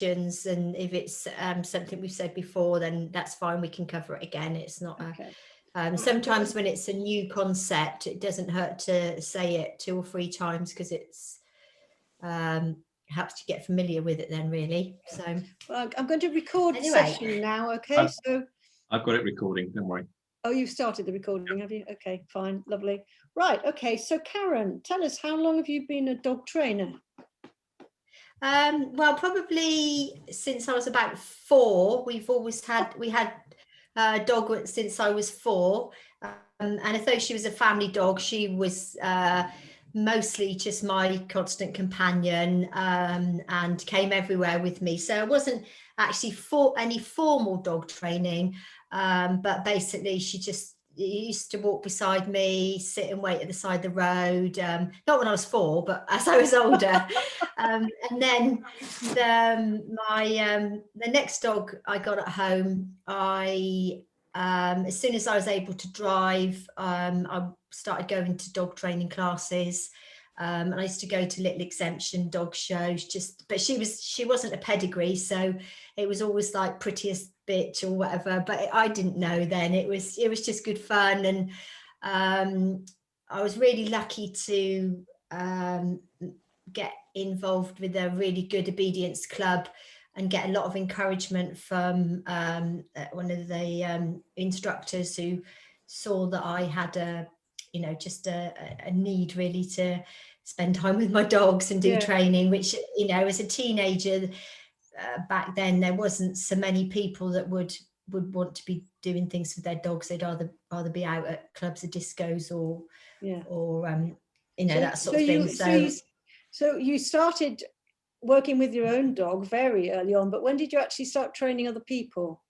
and if it's something we've said before, then that's fine, we can cover it again. It's not sometimes when it's a new concept, it doesn't hurt to say it 2 or 3 times, because it's helps to get familiar with it then, really. So well, I'm going to record the session now. Okay, so I've got it recording, don't worry. Oh, you've started the recording, have you? Okay, fine, lovely. Right, okay, so Karen, tell us, how long have you been a dog trainer? Well, probably since I was about 4. We had a dog since I was 4, and although she was a family dog, she was mostly just my constant companion, and came everywhere with me. So I wasn't actually for any formal dog training, but basically she just used to walk beside me, sit and wait at the side of the road, not when I was 4, but as I was older. And then the next dog I got at home, as soon as I was able to drive, I started going to dog training classes, and I used to go to little exemption dog shows. But she wasn't a pedigree, so it was always like prettiest bitch or whatever. But I didn't know then. It was just good fun, and I was really lucky to get involved with a really good obedience club and get a lot of encouragement from one of the instructors, who saw that I had a need really to spend time with my dogs and do training, which, as a teenager, back then there wasn't so many people that would want to be doing things with their dogs. They'd rather be out at clubs or discos or that sort of thing. So you started working with your own dog very early on, but when did you actually start training other people?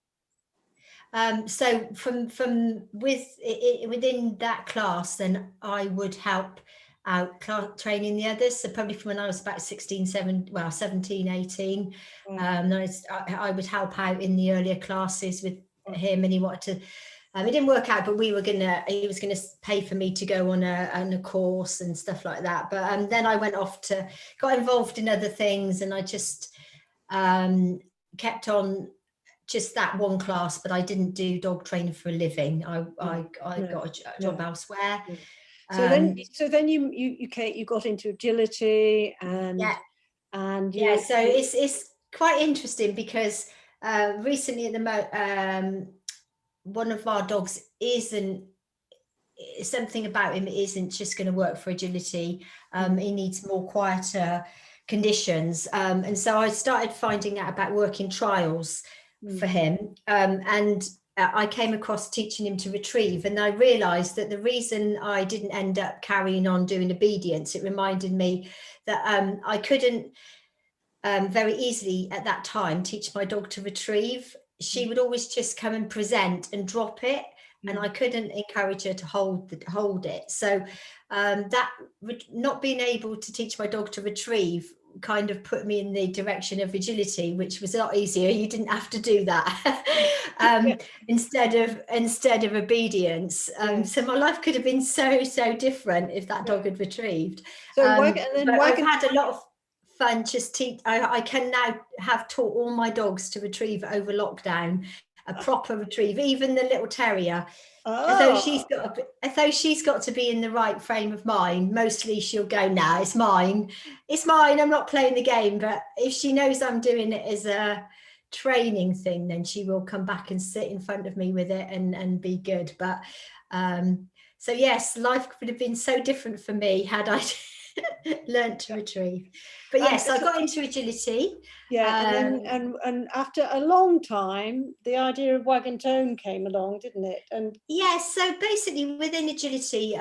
So within that class, then I would help out training the others. So probably from when I was about 17, 18, I would help out in the earlier classes with him, and he wanted to. It didn't work out, but he was gonna pay for me to go on a course and stuff like that. But then I went off got involved in other things, and I just kept on just that one class, but I didn't do dog training for a living. I got a job elsewhere. So then you got into agility and so it's quite interesting, because recently one of our dogs something about him isn't just going to work for agility. He needs more quieter conditions, and so I started finding out about working trials for him, and I came across teaching him to retrieve, and I realized that the reason I didn't end up carrying on doing obedience, it reminded me that I couldn't very easily at that time teach my dog to retrieve. She would always just come and present and drop it, and I couldn't encourage her to hold it. So that not being able to teach my dog to retrieve kind of put me in the direction of agility, which was a lot easier. You didn't have to do that instead of obedience. So my life could have been so different if that dog had retrieved. So I've had a lot of fun just I can now have taught all my dogs to retrieve over lockdown, a proper retrieve, even the little terrier. Although she's got to be in the right frame of mind. Mostly she'll go, nah, it's mine, I'm not playing the game. But if she knows I'm doing it as a training thing, then she will come back and sit in front of me with it and be good. But so yes, life would have been so different for me had I learned to retrieve. But yes, I got into agility. And after a long time, the idea of Wag Tone came along, didn't it? And yes, so basically within agility,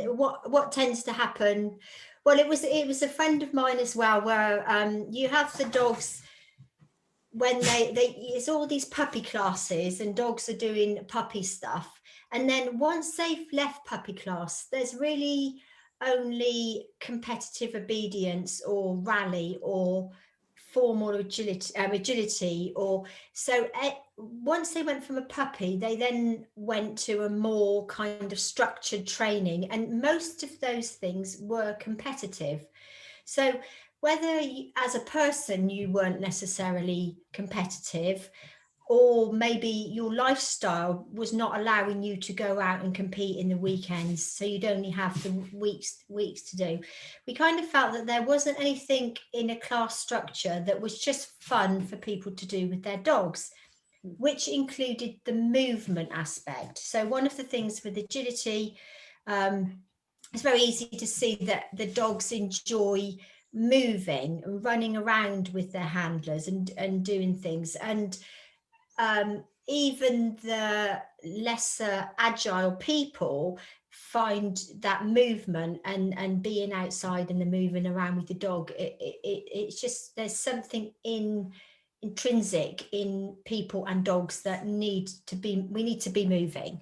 what tends to happen, well, it was a friend of mine as well, where you have the dogs when it's all these puppy classes, and dogs are doing puppy stuff, and then once they've left puppy class, there's really only competitive obedience or rally or formal agility, or so once they went from a puppy, they then went to a more kind of structured training, and most of those things were competitive. So whether you, as a person, you weren't necessarily competitive, or maybe your lifestyle was not allowing you to go out and compete in the weekends, so you'd only have the weeks to do. We kind of felt that there wasn't anything in a class structure that was just fun for people to do with their dogs, which included the movement aspect. So one of the things with agility, it's very easy to see that the dogs enjoy moving and running around with their handlers and doing things. And even the lesser agile people find that movement and being outside and the moving around with the dog, it's just, there's something intrinsic in people and dogs that we need to be moving.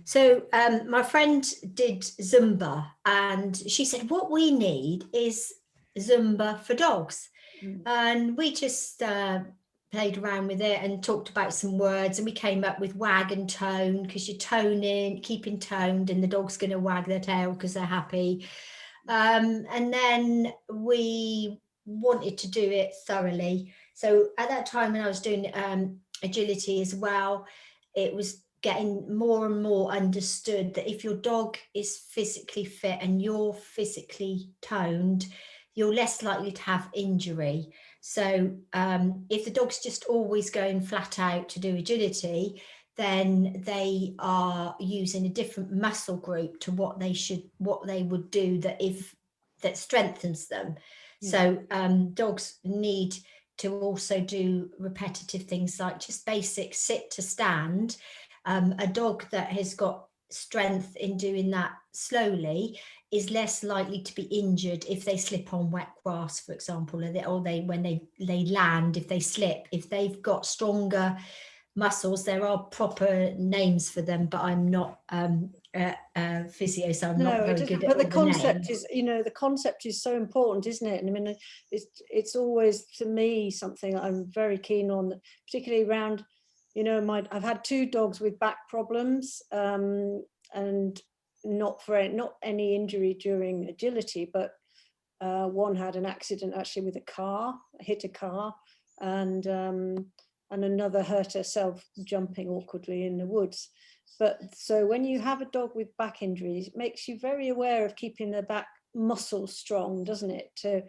So my friend did Zumba, and she said, what we need is Zumba for dogs. And we just played around with it and talked about some words, and we came up with wag and tone, because you're toning, keeping toned, and the dog's going to wag their tail because they're happy. And then we wanted to do it thoroughly. So at that time, when I was doing agility as well, it was getting more and more understood that if your dog is physically fit and you're physically toned, you're less likely to have injury. So if the dog's just always going flat out to do agility, then they are using a different muscle group to what they would do that strengthens them. So dogs need to also do repetitive things like just basic sit to stand. A dog that has got strength in doing that slowly is less likely to be injured if they slip on wet grass, for example, or when they land, if they slip. If they've got stronger muscles, there are proper names for them, but I'm not a physio, so I'm not very good at but all the concept names. is, the concept is so important, isn't it? And I mean, it's always, to me, something I'm very keen on, particularly around, I've had 2 dogs with back problems, and not any injury during agility, but one had an accident actually with hit a car, and another hurt herself jumping awkwardly in the woods. But so when you have a dog with back injuries, it makes you very aware of keeping the back muscle strong, doesn't it? To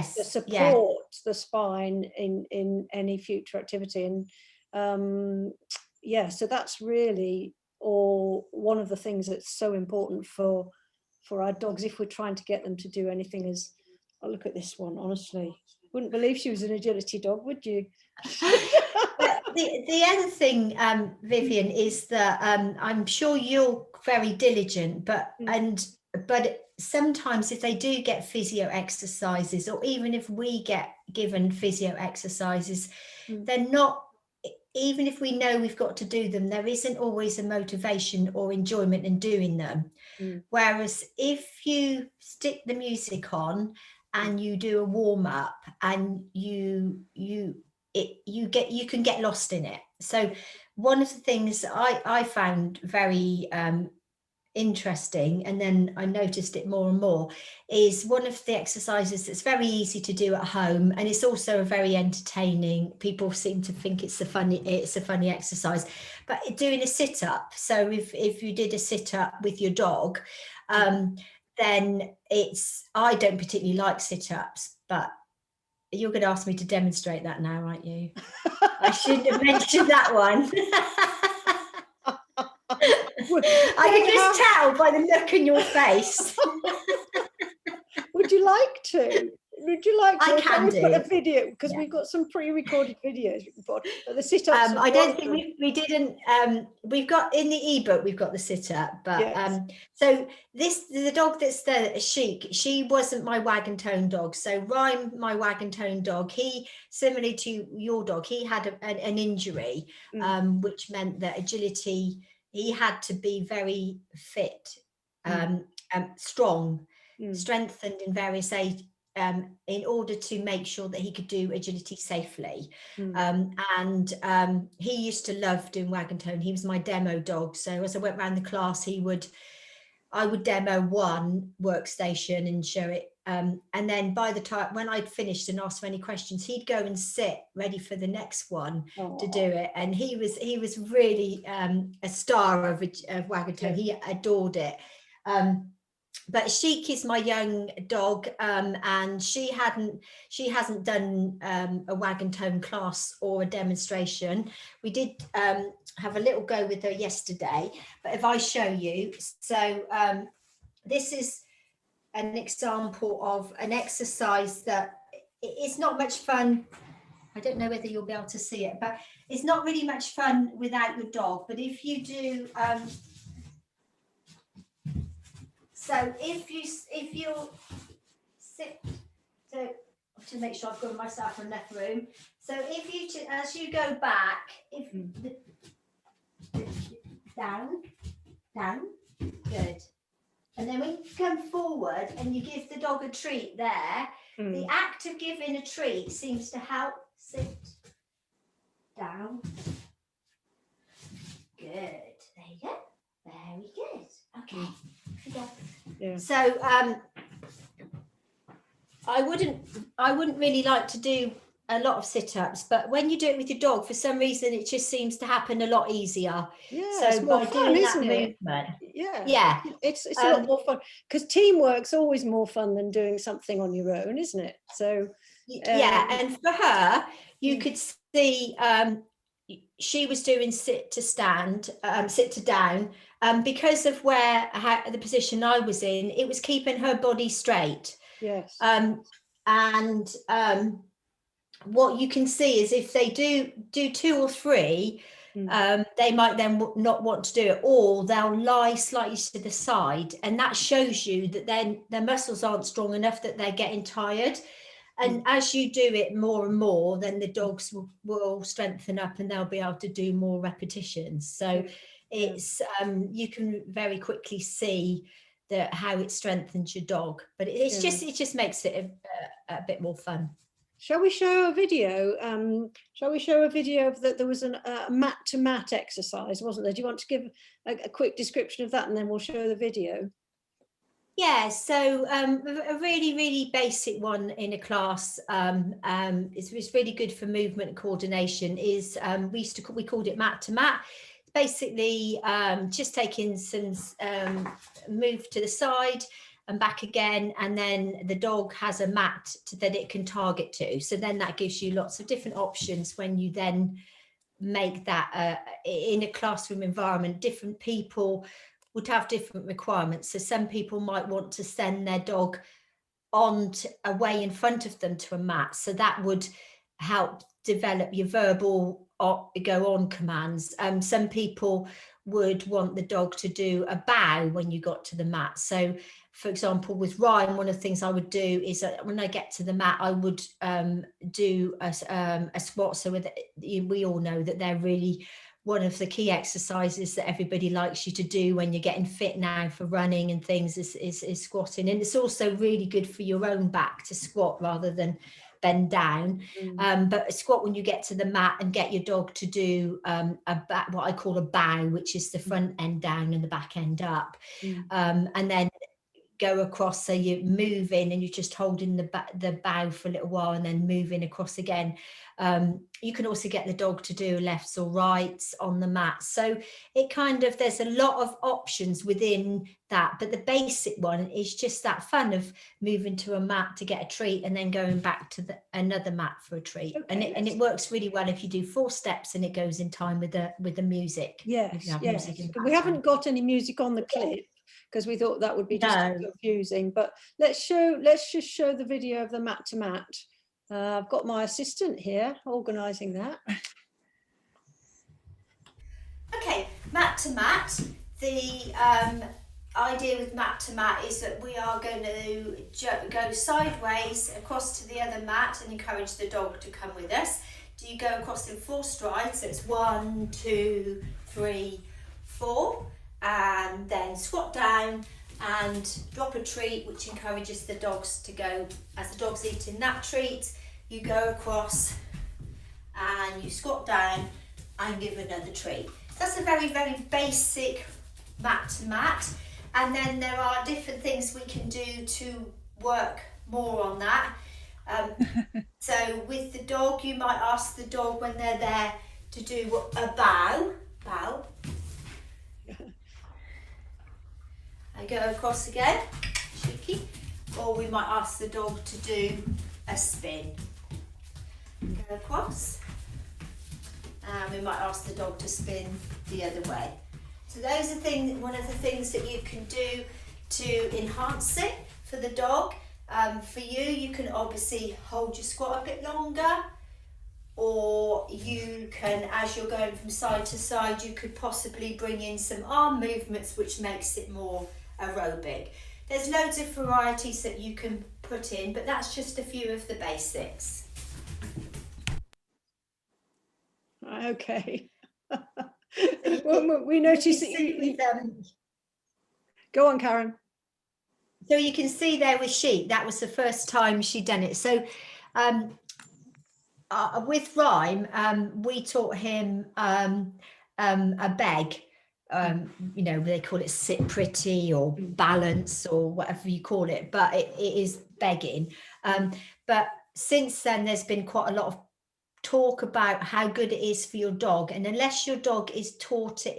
support the spine in any future activity. And so that's really one of the things that's so important for our dogs if we're trying to get them to do anything. Is, oh, look at this one, honestly, wouldn't believe she was an agility dog, would you? The other thing, Vivienne, is that I'm sure you're very diligent, but sometimes if they do get physio exercises, or even if we get given physio exercises, they're not, even if we know we've got to do them, there isn't always a motivation or enjoyment in doing them. Whereas if you stick the music on and you do a warm up and you can get lost in it. So one of the things I found very interesting, and then I noticed it more and more, is one of the exercises that's very easy to do at home, and it's also very entertaining. People seem to think it's a funny exercise, but doing a sit-up. So if you did a sit-up with your dog, then I don't particularly like sit-ups, but you're going to ask me to demonstrate that now, aren't you? I shouldn't have mentioned that one. I can just tell by the look in your face. Would you like to? I can do. Put a video, because we've got some pre-recorded videos. The sit-ups. I don't think we didn't. We've got in the ebook. We've got the sit-up, but so the dog that's there, Chic. She wasn't my Wag and Tone dog. So Rhyme, my Wag and Tone dog, he, similarly to your dog, he had an injury, which meant that agility. He had to be very fit, strong, strengthened in various age. In order to make sure that he could do agility safely. And he used to love doing Wag and Tone. He was my demo dog. So as I went around the class, I would demo one workstation and show it And then by the time when I'd finished and asked for any questions, he'd go and sit ready for the next one to do it. And he was really a star of Wag Tone. He adored it. But Chic is my young dog, and she hasn't done a Wag Tone class or a demonstration. We did have a little go with her yesterday, but if I show you, so this is an example of an exercise that it's not much fun. I don't know whether you'll be able to see it, but it's not really much fun without your dog. But if you do, so if you sit, so to make sure I've given myself enough room. So if you, as you go back, if down, good. And then when you come forward and you give the dog a treat there, the act of giving a treat seems to help. Sit down. Good. There you go. Very good. Okay. Yeah. So I wouldn't really like to do a lot of sit-ups, but when you do it with your dog, for some reason it just seems to happen a lot easier. Yeah, so it's more fun, isn't it? Movement, yeah, it's a lot more fun, because teamwork's always more fun than doing something on your own, isn't it? So yeah, and for her, you could see she was doing sit to down, because of the position I was in, it was keeping her body straight. Yes. What you can see is if they do 2 or 3, they might then not want to do it, or they'll lie slightly to the side, and that shows you that then their muscles aren't strong enough, that they're getting tired. And as you do it more and more, then the dogs will strengthen up and they'll be able to do more repetitions. So it's you can very quickly see how it strengthens your dog, but it just makes it a bit more fun. Shall we show a video? Of that? There was a mat to mat exercise, wasn't there? Do you want to give a quick description of that, and then we'll show the video? Yeah, so a really basic one in a class, it's really good for movement and coordination, is we called it mat to mat. Basically just taking some move to the side and back again, and then the dog has a mat that it can target to. So then that gives you lots of different options when you then make that in a classroom environment. Different people would have different requirements. So some people might want to send their dog away in front of them to a mat. So that would help develop your verbal go on commands. Some people would want the dog to do a bow when you got to the mat. So for example, with Ryan, one of the things I would do is when I get to the mat, I would do a squat. So we all know that they're really one of the key exercises that everybody likes you to do when you're getting fit now for running and things is squatting. And it's also really good for your own back to squat rather than bend down. But a squat when you get to the mat, and get your dog to do what I call a bow, which is the front end down and the back end up. And then go across, so you move in and you're just holding the bow for a little while and then moving across again. You can also get the dog to do lefts or rights on the mat. So there's a lot of options within that, but the basic one is just that fun of moving to a mat to get a treat and then going back to another mat for a treat. Okay, and it works really well if you do 4 steps and it goes in time with the music. Yes. We haven't got any music on the clip, because we thought that would be just confusing, but let's just show the video of the mat to mat. I've got my assistant here organising that. Okay, mat to mat. The idea with mat to mat is that we are going to go sideways across to the other mat and encourage the dog to come with us. Do you go across in 4 strides? So it's 1, 2, 3, 4. And then squat down and drop a treat, which encourages the dogs to go. As the dog's eating that treat, you go across and you squat down and give another treat. That's a very basic mat to mat. And then there are different things we can do to work more on that. So with the dog, you might ask the dog when they're there to do a bow. And go across again, cheeky. Or we might ask the dog to do a spin. Go across. And we might ask the dog to spin the other way. So those are one of the things that you can do to enhance it for the dog. For you can obviously hold your squat a bit longer, or you can, as you're going from side to side, you could possibly bring in some arm movements, which makes it more aerobic. There's loads of varieties that you can put in, but that's just a few of the basics. Okay. Well, we noticed that you go on, Karen. So you can see there with Sheep, that was the first time she'd done it. So with Rhyme, we taught him a beg. You know, they call it sit pretty or balance or whatever you call it, but it is begging. But since then, there's been quite a lot of talk about how good it is for your dog, and unless your dog is taught it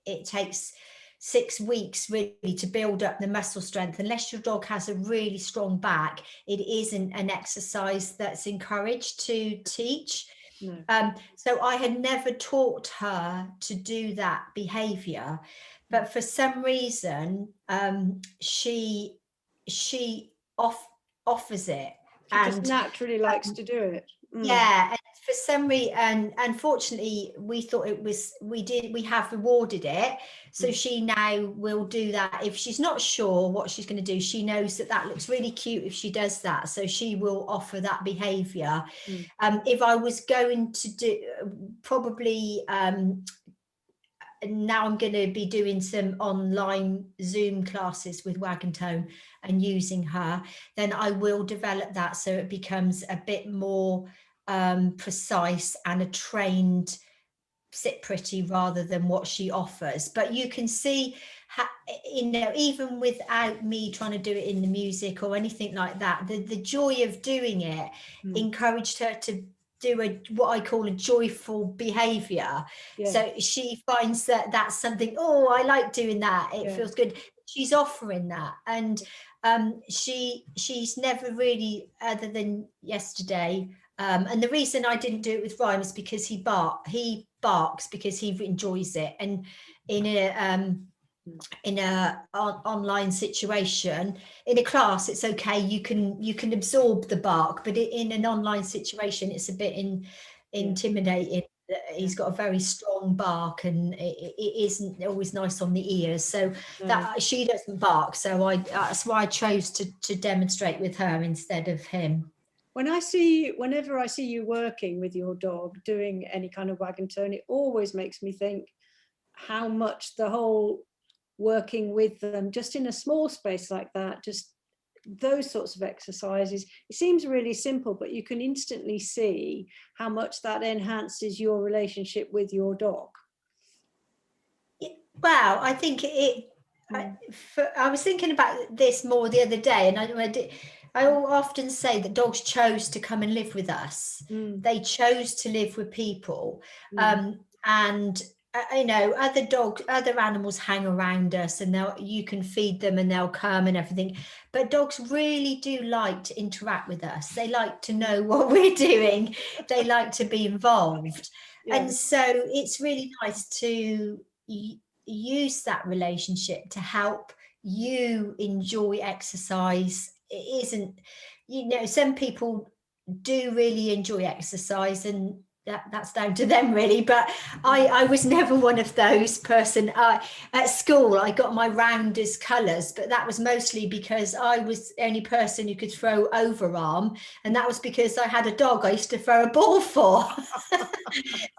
it takes 6 weeks really to build up the muscle strength. Unless your dog has a really strong back, it isn't an exercise that's encouraged to teach. No. So I had never taught her to do that behavior, but for some reason she offers it. She just naturally likes to do it. Yeah, and for some reason, and unfortunately, we thought we have rewarded it. So she now will do that. If she's not sure what she's going to do, she knows that looks really cute if she does that. So she will offer that behavior. If I was going to do, probably, now I'm going to be doing some online Zoom classes with Wag Tone and using her, then I will develop that so it becomes a bit more precise and a trained sit pretty rather than what she offers. But you can see you know, even without me trying to do it in the music or anything like that, the joy of doing it encouraged her to do what I call a joyful behavior. So she finds that that's something, oh, I like doing that, it feels good. She's offering that, and she's never really, other than yesterday, and the reason I didn't do it with Rhyme is because he barks because he enjoys it, and in a online situation, in a class it's okay, you can absorb the bark, but in an online situation it's a bit intimidating. He's got a very strong bark, and it isn't always nice on the ears, so that she doesn't bark, so that's why I chose to demonstrate with her instead of him. Whenever I see you working with your dog doing any kind of Wag Tone, it always makes me think how much the whole working with them just in a small space like that, just those sorts of exercises, it seems really simple, but you can instantly see how much that enhances your relationship with your dog. Well, I think I was thinking about this more the other day, and I often say that dogs chose to come and live with us. They chose to live with people, and you know, other animals hang around us, and you can feed them and they'll come and everything, but dogs really do like to interact with us. They like to know what we're doing. They like to be involved. And so it's really nice to use that relationship to help you enjoy exercise. It isn't, you know, some people do really enjoy exercise, and that's down to them really, but I was never one of those person. At school I got my rounders colours, but that was mostly because I was the only person who could throw overarm, and that was because I had a dog I used to throw a ball for.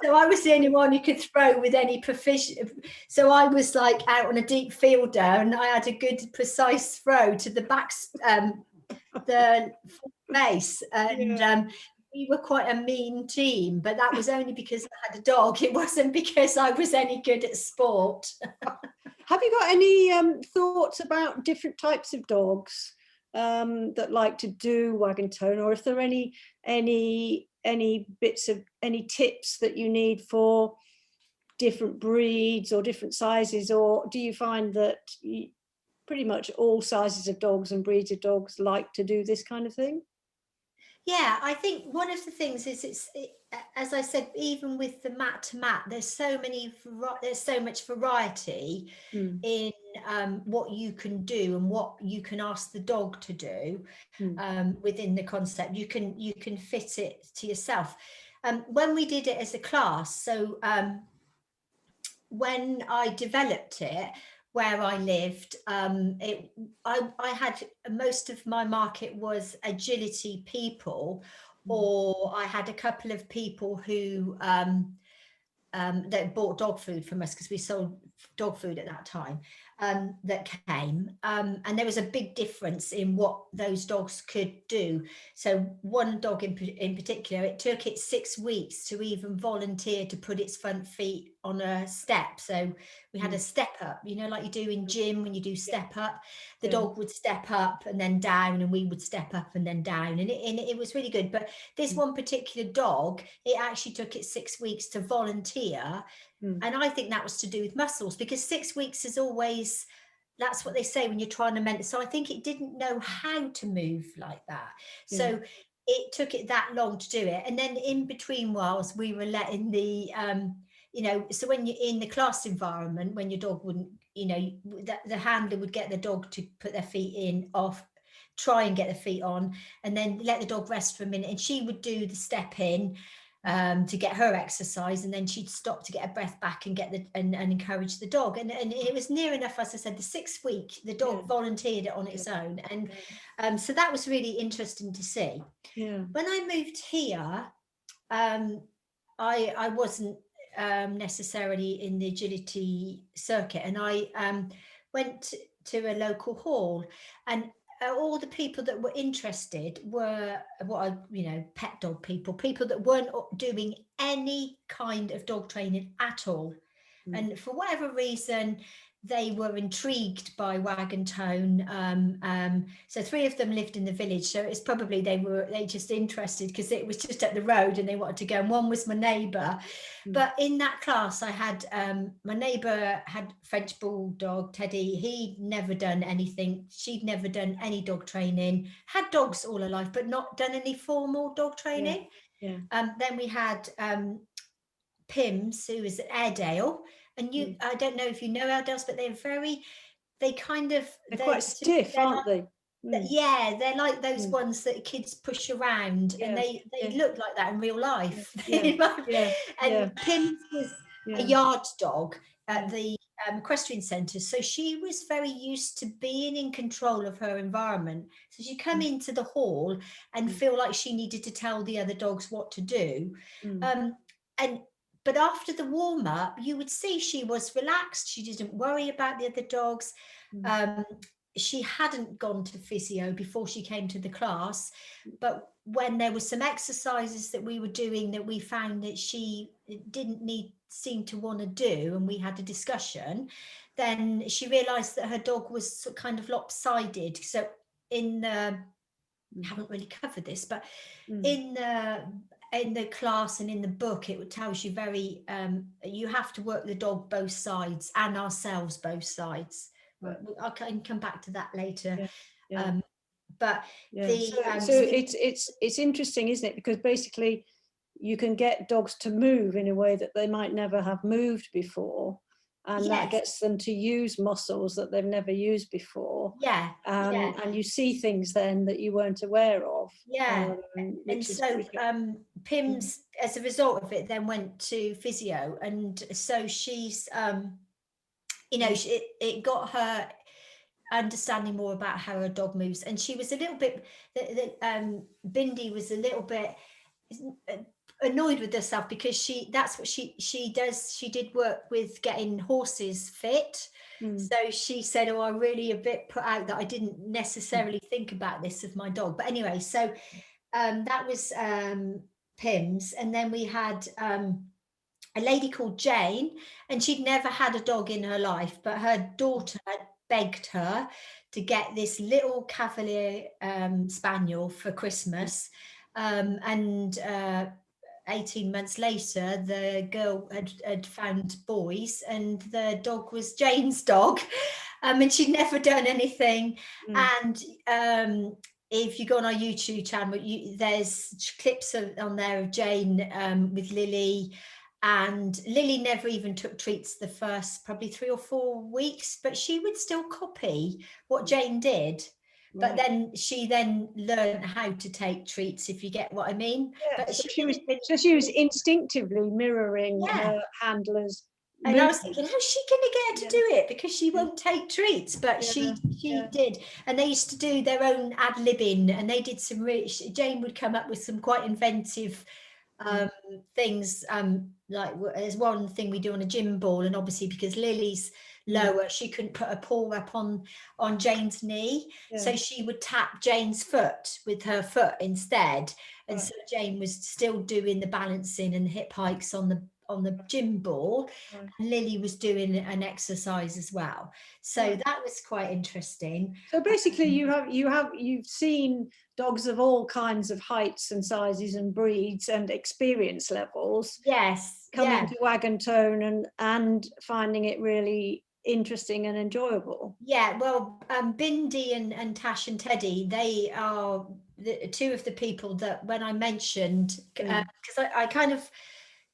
So I was the only one who could throw with any proficiency, so I was like out on a deep fielder, and I had a good precise throw to the back, the base, and we were quite a mean team, but that was only because I had a dog. It wasn't because I was any good at sport. Have you got any thoughts about different types of dogs that like to do Wag Tone, or if there are any bits of any tips that you need for different breeds or different sizes, or do you find that pretty much all sizes of dogs and breeds of dogs like to do this kind of thing? Yeah, I think one of the things is as I said, even with the mat to mat, there's so much variety in what you can do and what you can ask the dog to do within the concept. You can fit it to yourself. When we did it as a class, so when I developed it where I lived, I had most of my market was agility people, or I had a couple of people who that bought dog food from us because we sold dog food at that time, that came, and there was a big difference in what those dogs could do. So one dog in particular, it took it 6 weeks to even volunteer to put its front feet on a step. So we had a step up, like you do in gym when you do step up. The dog would step up and then down, and we would step up and then down, and it was really good. But this one particular dog, it actually took it 6 weeks to volunteer, and I think that was to do with muscles, because 6 weeks is always, that's what they say when you're trying to mend. So I think it didn't know how to move like that. So it took it that long to do it. And then in between whilst we were letting the so when you're in the class environment, when your dog wouldn't, the handler would get the dog to put their feet in, off, try and get their feet on, and then let the dog rest for a minute, and she would do the step in to get her exercise, and then she'd stop to get her breath back and get and encourage the dog, and it was near enough, as I said, the 6th week the dog volunteered it on its own, and so that was really interesting to see. When I moved here, I wasn't necessarily in the agility circuit, and I went to a local hall, and all the people that were interested were pet dog people that weren't doing any kind of dog training at all. And for whatever reason, they were intrigued by Wag Tone. So 3 of them lived in the village, so it's probably they just interested because it was just up the road and they wanted to go. And one was my neighbour. But in that class, I had my neighbour had French bulldog Teddy. He'd never done anything. She'd never done any dog training. Had dogs all her life, but not done any formal dog training. Then we had Pims, who is at Airedale, and I don't know if you know Airedales, but they're quite stiff, aren't they? Yeah, they're like those ones that kids push around, and they look like that in real life. And Pims was a yard dog at the equestrian centre, so she was very used to being in control of her environment. So she'd come into the hall and feel like she needed to tell the other dogs what to do, but after the warm-up, you would see she was relaxed. She didn't worry about the other dogs. She hadn't gone to physio before she came to the class, but when there were some exercises that we were doing that we found that she didn't seem to want to do, and we had a discussion, then she realised that her dog was kind of lopsided. So I haven't really covered this, but in the class and in the book, it tells you very you have to work the dog both sides and ourselves both sides. I can come back to that later. But it's interesting, isn't it? Because basically you can get dogs to move in a way that they might never have moved before, and that gets them to use muscles that they've never used before. And you see things then that you weren't aware of. And so Pims, as a result of it, then went to physio, and so she's it got her understanding more about how her dog moves, and she was a little bit Bindi was a little bit annoyed with herself because that's what she does. She did work with getting horses fit, so she said, oh, I'm really a bit put out that I didn't necessarily think about this of my dog. But anyway, so that was Pims, and then we had a lady called Jane, and she'd never had a dog in her life, but her daughter had begged her to get this little Cavalier Spaniel for Christmas. And 18 months later, the girl had found boys, and the dog was Jane's dog. And she'd never done anything. And if you go on our YouTube channel, there's clips on there of Jane with Lily. And Lily never even took treats the first probably 3 or 4 weeks, but she would still copy what Jane did. But then she learned how to take treats, if you get what I mean. Yeah, But so she was instinctively mirroring her handler's and movement. I was thinking, how's she going to get her to do it? Because she won't take treats, but she did. And they used to do their own ad-libbing, and they did some Jane would come up with some quite inventive things. Like there's one thing we do on a gym ball, and obviously because Lily's lower, she couldn't put a paw up on Jane's knee, so she would tap Jane's foot with her foot instead. And so Jane was still doing the balancing and hip hikes on the gym ball, and Lily was doing an exercise as well. So that was quite interesting. So basically you've seen dogs of all kinds of heights and sizes and breeds and experience levels. Yes. Coming to Wag Tone and finding it really interesting and enjoyable. Yeah, well, Bindi and Tash and Teddy, they are two of the people that when I mentioned, because I kind of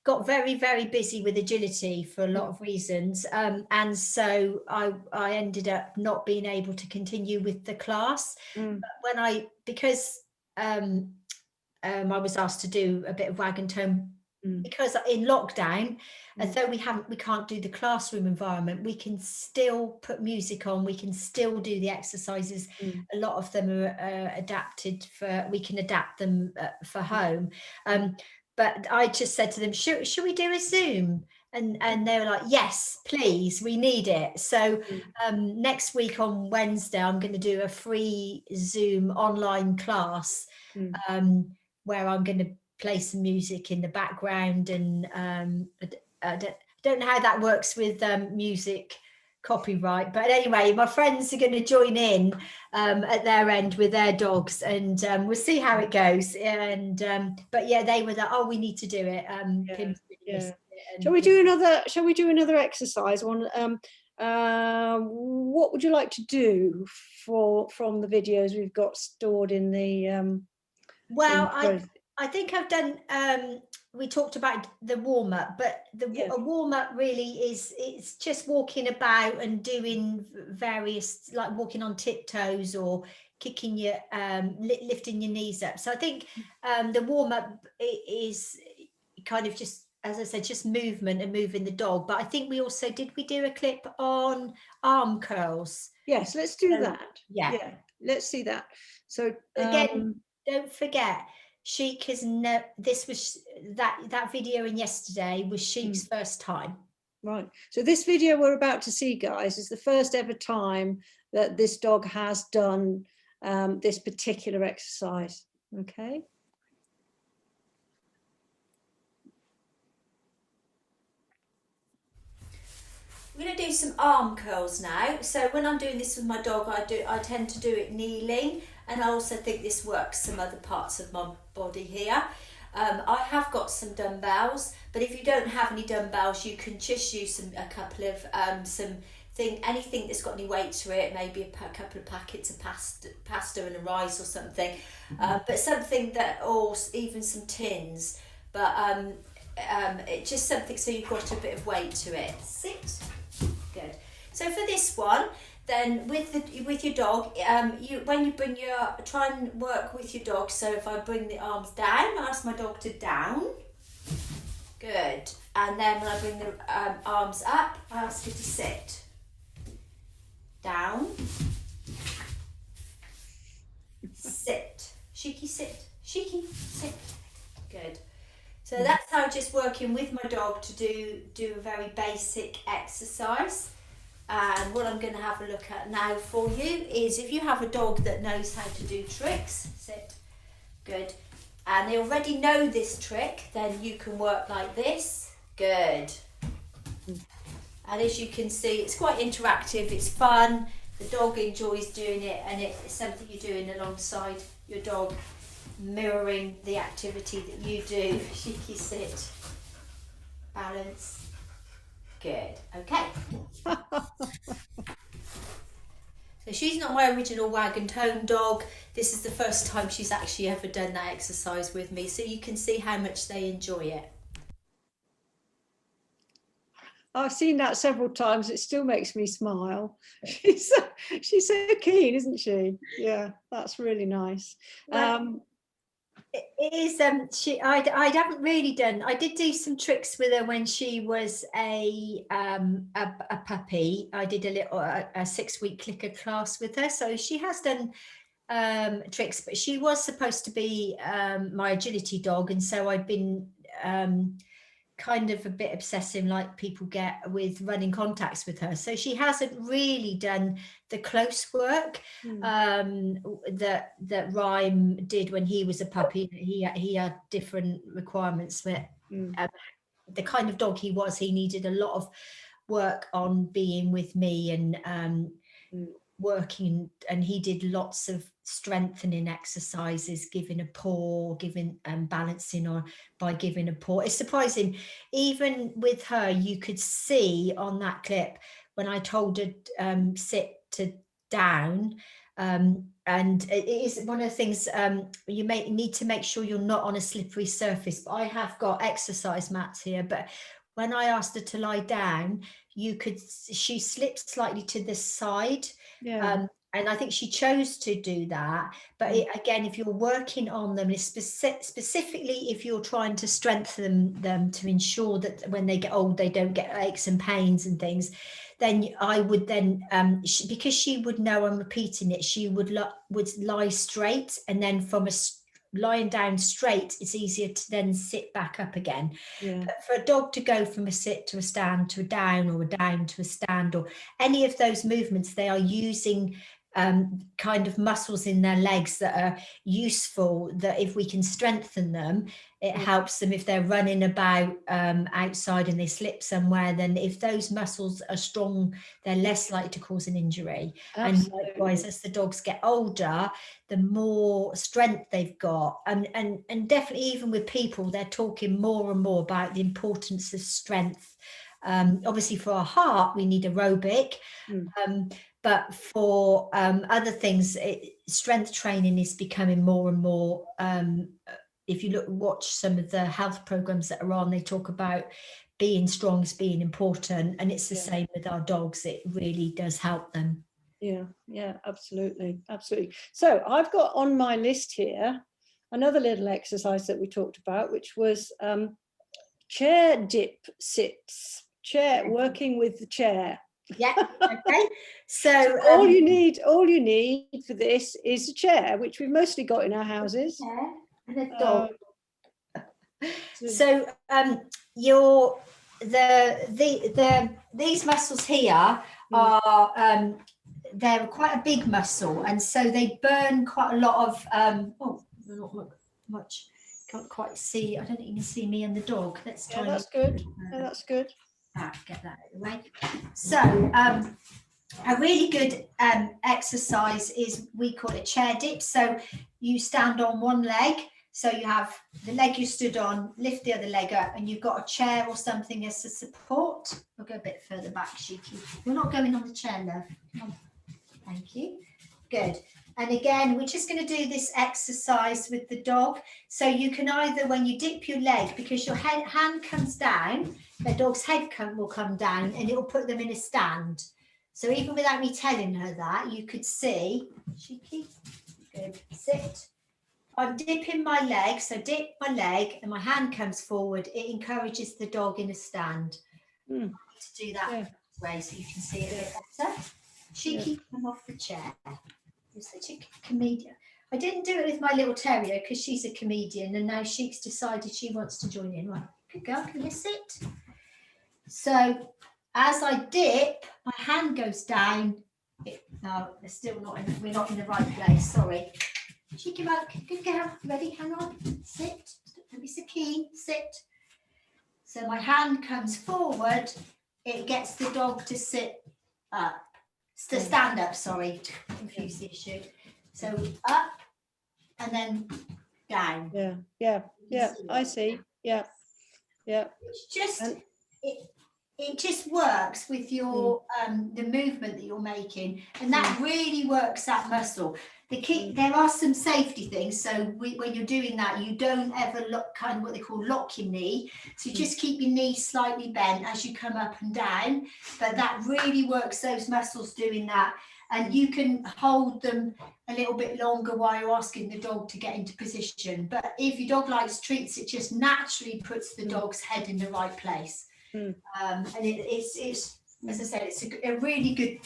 got very, very busy with agility for a lot of reasons. And so I ended up not being able to continue with the class. But because I was asked to do a bit of Wag Tone, because in lockdown, although we can't do the classroom environment, we can still put music on, we can still do the exercises. A lot of them are adapted we can adapt them for home. But I just said to them, should we do a Zoom? And they were like, yes, please, we need it. So next week on Wednesday, I'm going to do a free Zoom online class where I'm going to play some music in the background. And I don't know how that works with music copyright, but anyway, my friends are going to join in at their end with their dogs, and we'll see how it goes. And but yeah, they were like, oh, we need to do it. Shall we do another exercise? What would you like to do from the videos we've got stored in the I think I've done we talked about the warm-up, but a warm-up really it's just walking about and doing various, like walking on tiptoes or kicking your lifting your knees up. So I think the warm-up is kind of just, as I said, just movement and moving the dog. But I think we also did a clip on arm curls? Yes, let's do that. Yeah, let's see that. So again, don't forget, Chic has this was that video in yesterday was Chic's first time. Right. So this video we're about to see, guys, is the first ever time that this dog has done this particular exercise. Okay. We're going to do some arm curls now. So when I'm doing this with my dog, I tend to do it kneeling, and I also think this works some other parts of my body here. I have got some dumbbells, but if you don't have any dumbbells, you can just use a couple of anything that's got any weight to it, maybe a couple of packets of pasta and a rice or something, but something that, or even some tins, but it's just something so you've got a bit of weight to it. Sit. Good. So for this one, then with your dog, try and work with your dog. So if I bring the arms down, I ask my dog to down. Good. And then when I bring the arms up, I ask her to sit. Down. Sit. Cheeky, sit. Cheeky, sit. Good. So that's how just working with my dog to do a very basic exercise. And what I'm going to have a look at now for you is, if you have a dog that knows how to do tricks, sit, good, and they already know this trick, then you can work like this, Good. And as you can see, it's quite interactive, it's fun, the dog enjoys doing it, and it's something you're doing alongside your dog, mirroring the activity that you do. Cheeky sit, balance. Good, okay. So she's not my original Wag Tone dog. This is the first time she's actually ever done that exercise with me, so you can see how much they enjoy it. I've seen that several times. It still makes me smile. She's so keen, isn't she? Yeah, that's really nice. It is. I haven't really done. I did do some tricks with her when she was a puppy. I did a 6-week clicker class with her, so she has done tricks. But she was supposed to be my agility dog, and so I'd been kind of a bit obsessive, like people get with running contacts with her. So she hasn't really done the close work that Rhyme did when he was a puppy. He had different requirements. But the kind of dog he was, he needed a lot of work on being with me and working, and he did lots of strengthening exercises, giving a paw, giving balancing, or by giving a paw. It's surprising, even with her, you could see on that clip when I told her sit to down, and it is one of the things you may need to make sure you're not on a slippery surface. But I have got exercise mats here, but when I asked her to lie down, she slipped slightly to the side. Yeah. And I think she chose to do that. But again, if you're working on them, specifically if you're trying to strengthen them to ensure that when they get old, they don't get aches and pains and things, then I would then, because she would know I'm repeating it, she would lie straight, and then from lying down straight, it's easier to then sit back up again. But for a dog to go from a sit to a stand to a down, or a down to a stand, or any of those movements, they are using kind of muscles in their legs that are useful, that if we can strengthen them, it helps them if they're running about outside and they slip somewhere. Then if those muscles are strong, they're less likely to cause an injury. Absolutely. And likewise, as the dogs get older, the more strength they've got, and definitely even with people, they're talking more and more about the importance of strength. Obviously for our heart, we need aerobic, but for other things, strength training is becoming more and more. If you watch some of the health programs that are on, they talk about being strong as being important, and it's the same with our dogs. It really does help them. Yeah, absolutely. So I've got on my list here another little exercise that we talked about, which was chair dip sits, working with the chair. Yeah, okay. So all you need for this is a chair, which we've mostly got in our houses. And a dog. So these muscles here are they're quite a big muscle, and so they burn quite a lot of not much. Can't quite see. I don't think you can see me and the dog. Let's try. That's good. That's good. Get that out of the way. So a really good exercise is, we call it chair dip. So you stand on one leg. So you have the leg you stood on, lift the other leg up, and you've got a chair or something as a support. We'll go a bit further back, Cheeky. You're not going on the chair, love. Come on. Thank you. Good. And again, we're just going to do this exercise with the dog. So you can either, when you dip your leg, because your hand comes down, the dog's head will come down, and it will put them in a stand. So even without me telling her that, you could see, Cheeky, good, sit. I'm dipping my leg, so dip my leg and my hand comes forward. It encourages the dog in a stand. To do that way so you can see it a bit better. Cheeky, come off the chair. You're such a comedian. I didn't do it with my little terrier because she's a comedian, and now Sheik's decided she wants to join in. Right, good girl, can you sit? So as I dip, my hand goes down. No, we're still not in, we're not in the right place, sorry. Cheeky mug, good girl, ready, hang on, sit, don't be so keen, sit. So my hand comes forward, it gets the dog to sit up, to stand up, sorry, to confuse the issue. So up and then down. I see. Yeah. It's just, it just works with your the movement that you're making, and that really works that muscle. There are some safety things, so when you're doing that, you don't ever lock, kind of what they call lock your knee, so you just keep your knee slightly bent as you come up and down, but that really works those muscles doing that, and you can hold them a little bit longer while you're asking the dog to get into position. But if your dog likes treats, it just naturally puts the dog's head in the right place. And it's as I said, it's a really good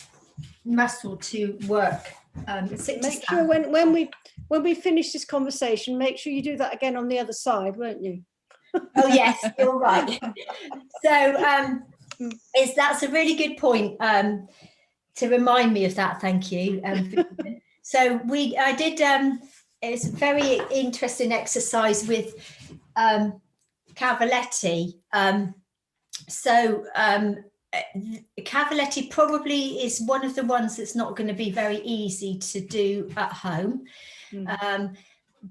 muscle to work. Make sure when we finish this conversation, make sure you do that again on the other side, won't you? Oh yes, you're right. So that's a really good point to remind me of that. Thank you. So I did it's a very interesting exercise with Cavaletti. Cavaletti probably is one of the ones that's not going to be very easy to do at home.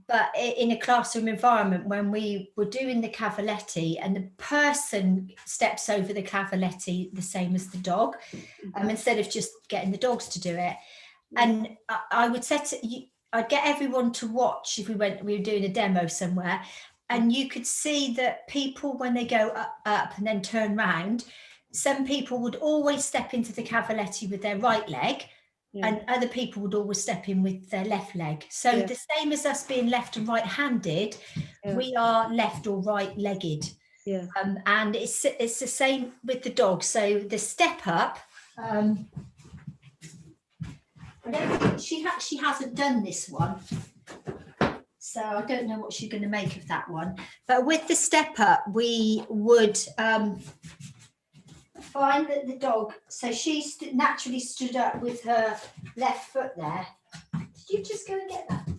But in a classroom environment, when we were doing the Cavaletti and the person steps over the Cavaletti the same as the dog, instead of just getting the dogs to do it. And I would I'd get everyone to watch if we were doing a demo somewhere, and you could see that people, when they go up and then turn round, some people would always step into the Cavaletti with their right leg, and other people would always step in with their left leg. So the same as us being left and right-handed, we are left or right-legged. And it's the same with the dog. So the step up, I don't think she hasn't done this one, so I don't know what she's going to make of that one. But with the step up, we would find that the dog, so she naturally stood up with her left foot there. Did you just go and get that?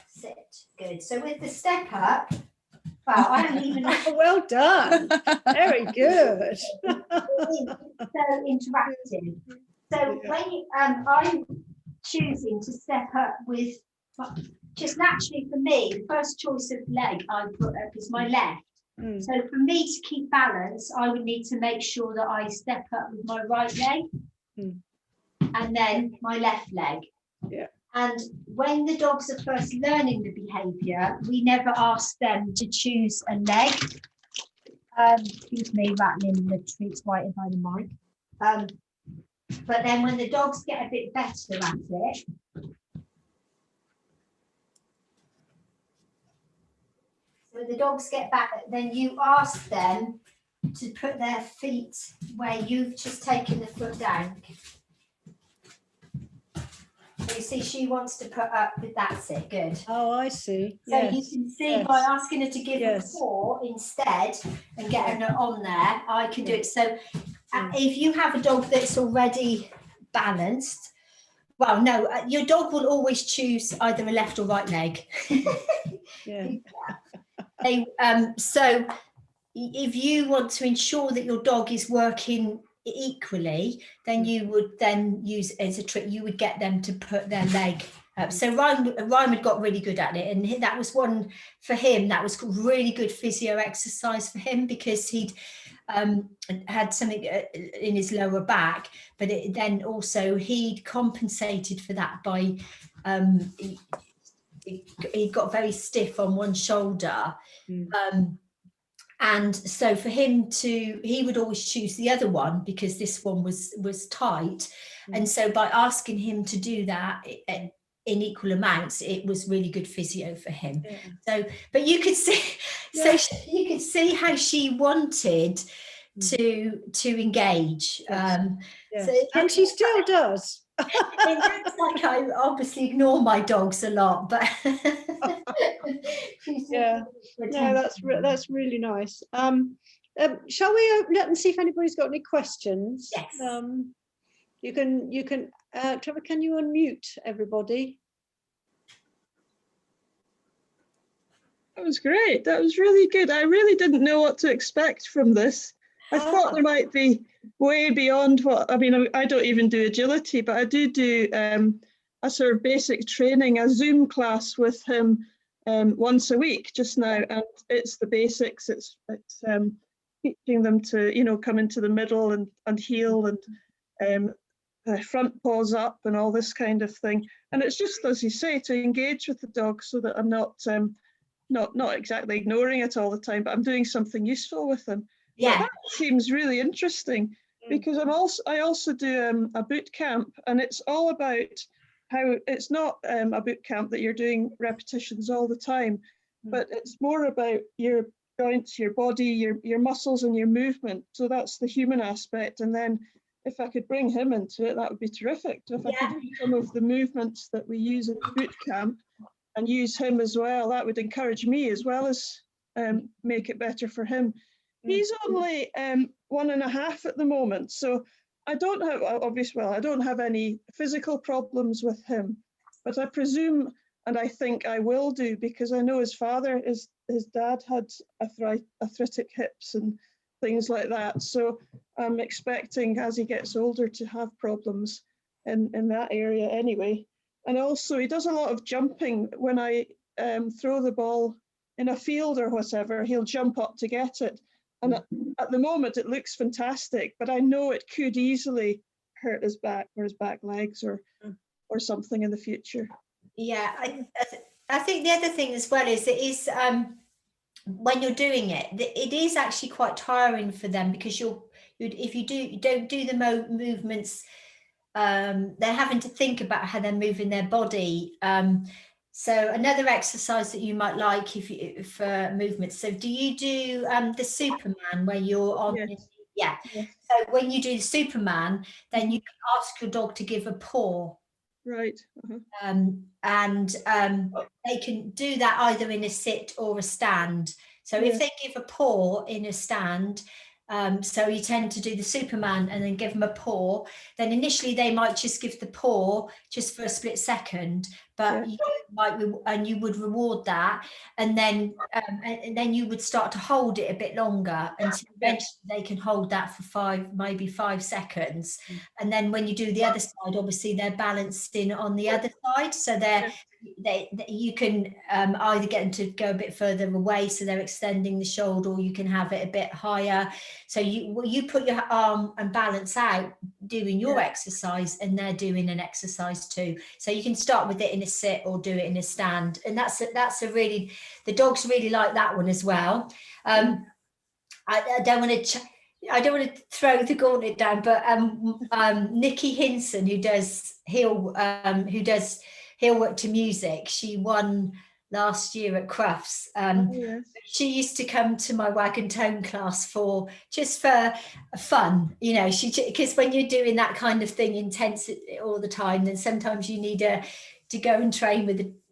Sit. Good. So with the step up, wow, I haven't even. Well done. Very good. So interactive. So when I'm choosing to step up with, just naturally for me, the first choice of leg I put up is my left. So for me to keep balance, I would need to make sure that I step up with my right leg and then my left leg. And when the dogs are first learning the behaviour, we never ask them to choose a leg. Excuse me, rattling the treats right by the mic. But then when the dogs get a bit better at it, so the dogs get back, then you ask them to put their feet where you've just taken the foot down. So you see, she wants to put up, but that's it, good. Oh, I see. So you can see by asking her to give a paw instead and getting her on there, I can do it. So if you have a dog that's already balanced, well, no, your dog will always choose either a left or right leg. So if you want to ensure that your dog is working equally, then you would then use as a trick, you would get them to put their leg up. So Ryan had got really good at it, and that was one for him, that was really good physio exercise for him, because he'd had something in his lower back, but then also he'd compensated for that by he got very stiff on one shoulder. And so for him he would always choose the other one because this one was tight. And so by asking him to do that in equal amounts, it was really good physio for him. So, but you could see, you could see how she wanted to engage. So, and she still does. It looks like I obviously ignore my dogs a lot, but no, that's really nice. Shall we let and see if anybody's got any questions? Yes. You can Trevor, can you unmute everybody? That was great. That was really good. I really didn't know what to expect from this. I thought there might be way beyond what, I mean, I don't even do agility, but I do a sort of basic training, a Zoom class with him once a week just now. And it's the basics. It's teaching them to, you know, come into the middle and heel and front paws up and all this kind of thing. And it's just, as you say, to engage with the dog so that I'm not exactly ignoring it all the time, but I'm doing something useful with them. Yeah. But that seems really interesting because I also do a boot camp, and it's all about how it's not a boot camp that you're doing repetitions all the time, but it's more about your joints, your body, your muscles and your movement. So that's the human aspect. And then if I could bring him into it, that would be terrific. So if I could do some of the movements that we use in the boot camp and use him as well, that would encourage me as well as make it better for him. He's only 1.5 at the moment, so I don't have, obviously, well, I don't have any physical problems with him, but I presume, and I think I will do, because I know his father, his dad had arthritic hips and things like that. So I'm expecting as he gets older to have problems in that area anyway. And also he does a lot of jumping. When I throw the ball in a field or whatever, he'll jump up to get it. And at the moment it looks fantastic, but I know it could easily hurt his back or his back legs or something in the future. Yeah, I think the other thing as well is it is when you're doing it, it is actually quite tiring for them, because if you don't do the movements, they're having to think about how they're moving their body. So another exercise that you might like for movements. So do you do the Superman where you're on? Yes. Yeah. Yes. So when you do the Superman, then you can ask your dog to give a paw. Right. They can do that either in a sit or a stand. So if they give a paw in a stand, so you tend to do the Superman and then give them a paw, then initially they might just give the paw just for a split second, but you might, and you would reward that, and then you would start to hold it a bit longer until eventually they can hold that for maybe 5 seconds. And then when you do the other side, obviously they're balancing on the other side, so you can either get them to go a bit further away, so they're extending the shoulder, or you can have it a bit higher. So you put your arm and balance out doing your exercise, and they're doing an exercise too. So you can start with it in a sit or do it in a stand, and that's a really, the dogs really like that one as well. I don't want to throw the gauntlet down, but Nikki Hinson, who does heel work to music, she won last year at Crufts. She used to come to my Wag Tone class for fun, you know, because when you're doing that kind of thing intense all the time, then sometimes you need to go and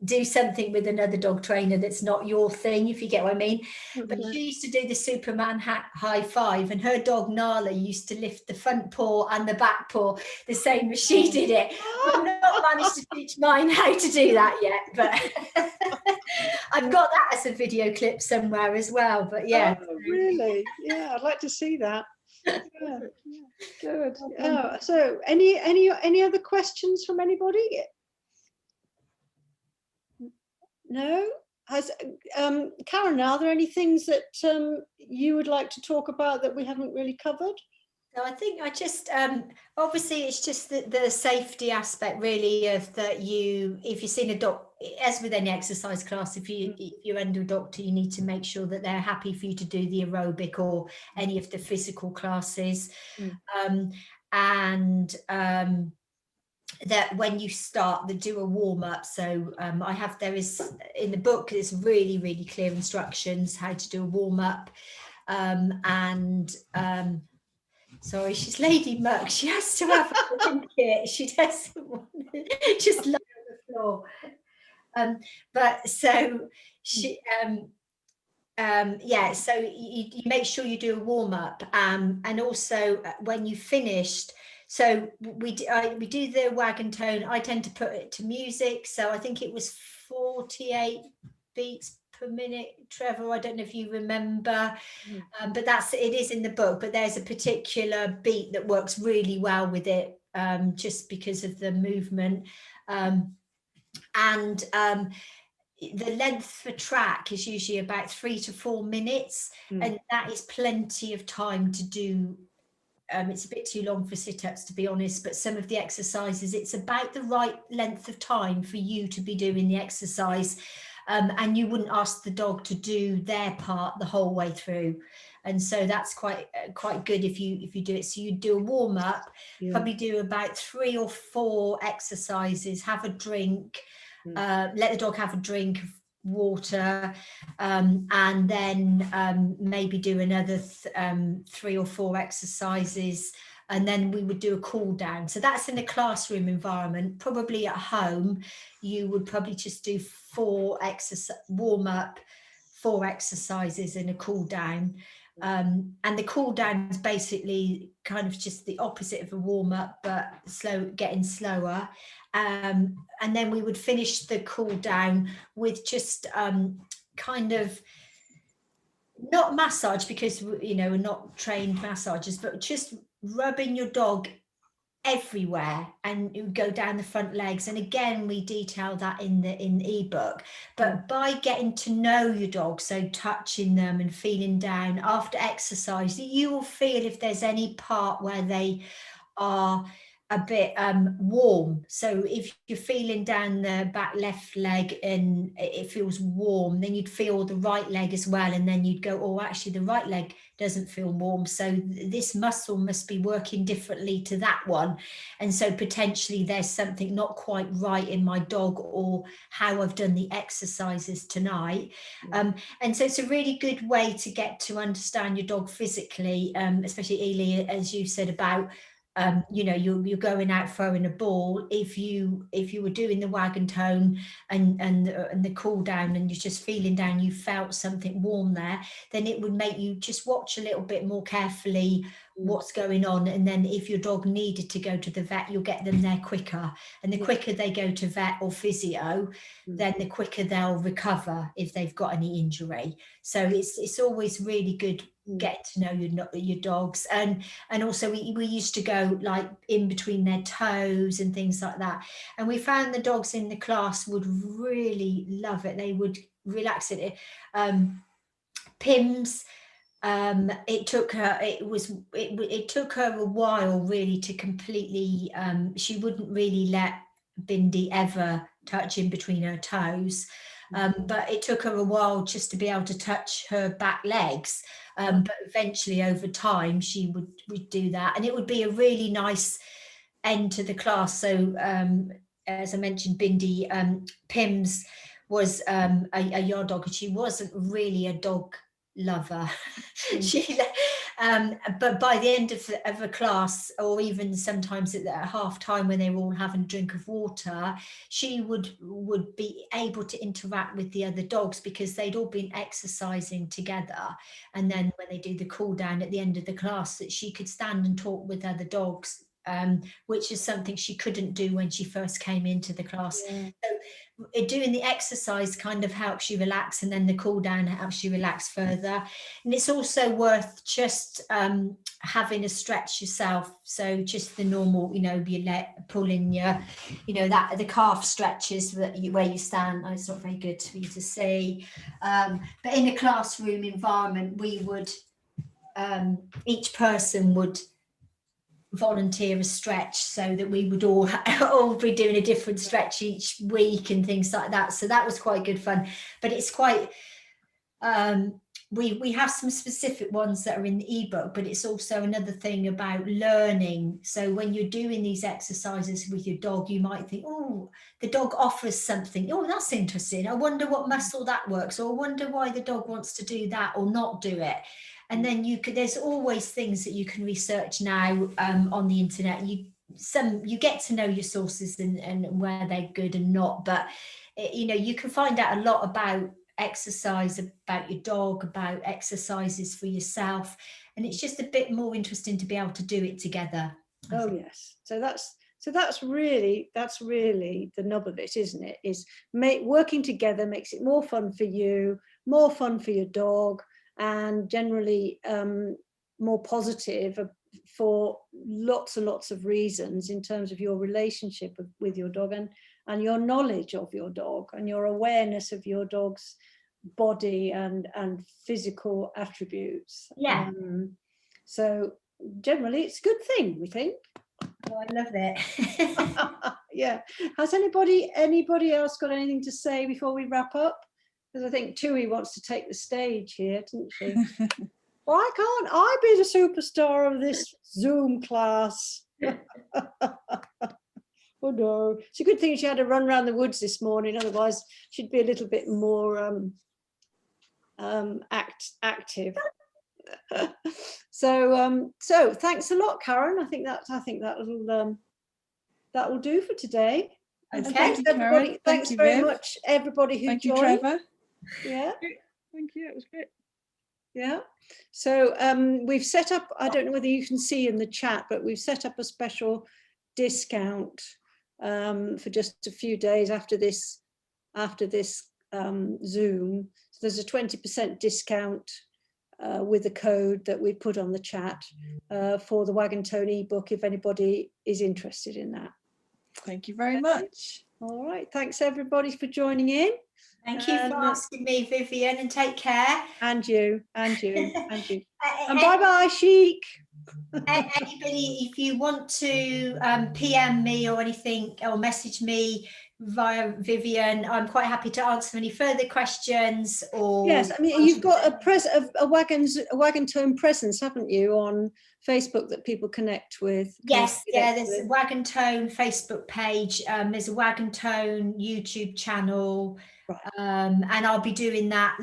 do something with another dog trainer that's not your thing, if you get what I mean. But she used to do the Superman high five, and her dog Nala used to lift the front paw and the back paw the same as she did it. I've not managed to teach mine how to do that yet, but I've got that as a video clip somewhere as well. But yeah. Oh, really? Yeah, I'd like to see that. Yeah. Good. So any other questions from anybody? No? Karen, are there any things that you would like to talk about that we haven't really covered? So I think I just obviously it's just the safety aspect really of that if you've seen a doctor, as with any exercise class, if you're under a doctor, you need to make sure that they're happy for you to do the aerobic or any of the physical classes. That when you start, do a warm-up. So there is in the book, there's really, really clear instructions how to do a warm-up. Sorry, she's Lady Muck. She has to have a blanket. She doesn't want to just lie on the floor. But so she, so you make sure you do a warm-up, and also when you finished. So we do the Wag Tone. I tend to put it to music. So I think it was 48 beats per minute, Trevor. I don't know if you remember, Mm. but it is in the book, but there's a particular beat that works really well with it, just because of the movement. The length for track is usually about 3 to 4 minutes, and that is plenty of time to do. It's a bit too long for sit-ups, to be honest, but some of the exercises, it's about the right length of time for you to be doing the exercise, and you wouldn't ask the dog to do their part the whole way through. And so that's quite good if you do it. So you do a warm-up, probably do about 3 or 4 exercises, have a drink, let the dog have a drink of water, and then maybe do another 3 or 4 exercises, and then we would do a cool down. So that's in a classroom environment. Probably at home you would probably just do 4 warm up, 4 exercises and a cool down. And the cool down is basically kind of just the opposite of a warm up, but getting slower. And then we would finish the cool down with just kind of not massage, because we're not trained massagers, but just rubbing your dog everywhere, and you go down the front legs. And again, we detail that in the ebook, but by getting to know your dog, so touching them and feeling down after exercise, you will feel if there's any part where they are a bit warm. So if you're feeling down the back left leg and it feels warm, then you'd feel the right leg as well, and then you'd go, oh, actually the right leg doesn't feel warm, so this muscle must be working differently to that one, and so potentially there's something not quite right in my dog or how I've done the exercises tonight. And so it's a really good way to get to understand your dog physically, especially Ely, as you said about you're going out throwing a ball. If you were doing the Wag Tone and the cool down, and you're just feeling down, you felt something warm there, then it would make you just watch a little bit more carefully what's going on. And then if your dog needed to go to the vet, you'll get them there quicker, and the quicker they go to vet or physio, then the quicker they'll recover if they've got any injury. So it's always really good getting to know your dogs. And also we used to go like in between their toes and things like that, and we found the dogs in the class would really love it. They would relax it. Pim's, it took her a while really to completely, she wouldn't really let Bindi ever touch in between her toes, but it took her a while just to be able to touch her back legs, but eventually over time she would do that, and it would be a really nice end to the class. So as I mentioned, Bindi, Pim's was a yard dog, and she wasn't really a dog lover. But by the end of a class, or even sometimes at half time when they were all having a drink of water, she would be able to interact with the other dogs because they'd all been exercising together. And then when they do the cool down at the end of the class, that she could stand and talk with other dogs, which is something she couldn't do when she first came into the class. So doing the exercise kind of helps you relax, and then the cool down helps you relax further. And it's also worth just having a stretch yourself. So just the normal, your pulling your, that the calf stretches where you stand. It's not very good for you to see, but in a classroom environment, we would each person would volunteer a stretch, so that we would all be doing a different stretch each week and things like that. So that was quite good fun. But it's quite we have some specific ones that are in the ebook, but it's also another thing about learning. So when you're doing these exercises with your dog, you might think, oh, the dog offers something, oh, that's interesting, I wonder what muscle that works, or I wonder why the dog wants to do that or not do it. And then there's always things that you can research now on the internet. You get to know your sources and where they're good and not, but you can find out a lot about exercise, about your dog, about exercises for yourself, and it's just a bit more interesting to be able to do it together. Oh yes, so that's really the nub of it, isn't it? Is working together makes it more fun for you, more fun for your dog, and generally more positive for lots and lots of reasons in terms of your relationship with your dog, and your knowledge of your dog and your awareness of your dog's body and physical attributes. Yeah. So generally it's a good thing, we think. Oh, I love it. Yeah. Has anybody else got anything to say before we wrap up? Because I think Tui wants to take the stage here, doesn't she? Why can't I be the superstar of this Zoom class? Oh no, it's a good thing she had to run around the woods this morning, otherwise she'd be a little bit more active. So thanks a lot, Karen. I think that will do for today. Okay. Thanks everybody. Thanks very much, everybody who Thank you, joined. Trevor. Yeah. Thank you. It was great. Yeah. So we've set up, I don't know whether you can see in the chat, but we've set up a special discount for just a few days after this Zoom. So there's a 20% discount with a code that we put on the chat for the Wag Tone ebook, if anybody is interested in that. Thank you very much. All right. Thanks everybody for joining in. Thank you for asking me, Vivienne, and take care. And you. And bye-bye, Chic. Anybody, if you want to PM me or anything, or message me via Vivienne, I'm quite happy to answer any further questions. Or yes, I mean, you've got a Wag Tone presence, haven't you, on Facebook that people connect with? Yes, yeah, there's a Wag Tone Facebook page. There's a Wag Tone YouTube channel. Right. And I'll be doing that.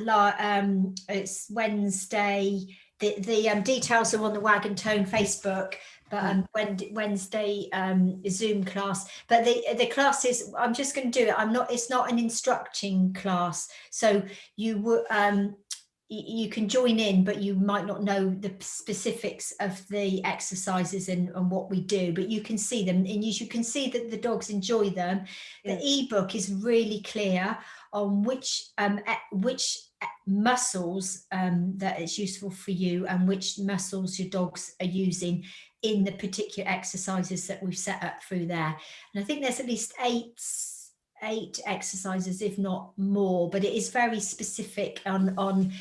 It's Wednesday. The details are on the Wag Tone Facebook, but Wednesday Zoom class. But the class is, I'm just going to do it. It's not an instructing class, so you can join in, but you might not know the specifics of the exercises and what we do, but you can see them, and you can see that the dogs enjoy them. The ebook is really clear on which muscles that it's useful for you, and which muscles your dogs are using in the particular exercises that we've set up through there. And I think there's at least eight exercises, if not more, but it is very specific on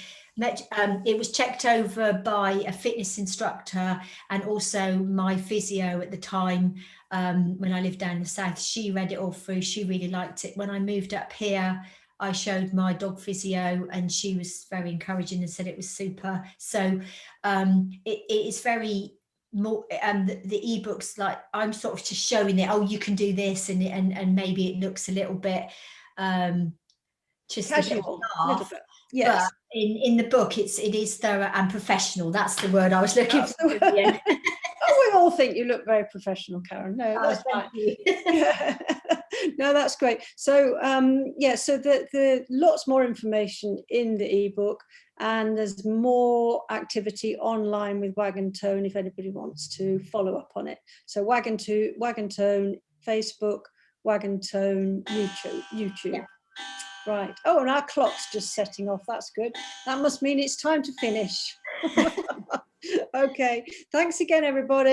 it was checked over by a fitness instructor and also my physio at the time when I lived down in the south. She read it all through. She really liked it. When I moved up here, I showed my dog physio and she was very encouraging and said it was super. So it is very more, the ebooks, like I'm sort of just showing it, oh, you can do this, and maybe it looks a little bit just casual, a little bit. Yes. But in the book it is thorough and professional. That's the word I was looking for. Oh, we all think you look very professional, Karen. No, that's fine. No, that's great. So so the lots more information in the ebook, and there's more activity online with Wag Tone if anybody wants to follow up on it. So Wag Tone Facebook, Wag Tone YouTube. Yeah. Right. Oh, and our clock's just setting off. That's good. That must mean it's time to finish. Okay. Thanks again, everybody.